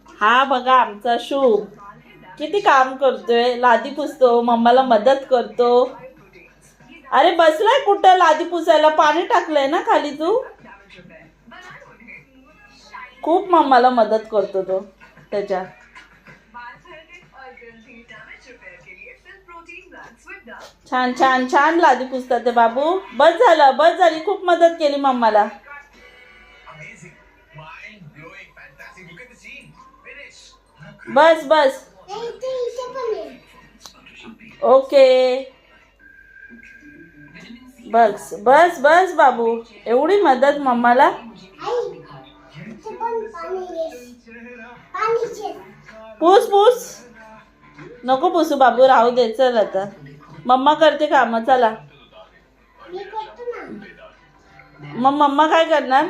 हा बघा आमचा शुभ किती काम करतोय, लादी पुसतो, मम्माला मदत करतो. अरे बसलाय कुठं लादी पुसायला, पाणी टाकलंय ना खाली तू. खूप मम्माला मदत करतो तो त्याच्या. छान छान छान लादी पुसतात ते बाबू. बस झालं, बस झाली, खूप मदत केली मम्माला. बस बस ओके. बस बस बस बाबू, एवढी मदत मम्माला. पूस पूस नको पुसू बाबू, राहू दे. चल आता मम्मा करते काम. चला मग मम्मा काय करणार.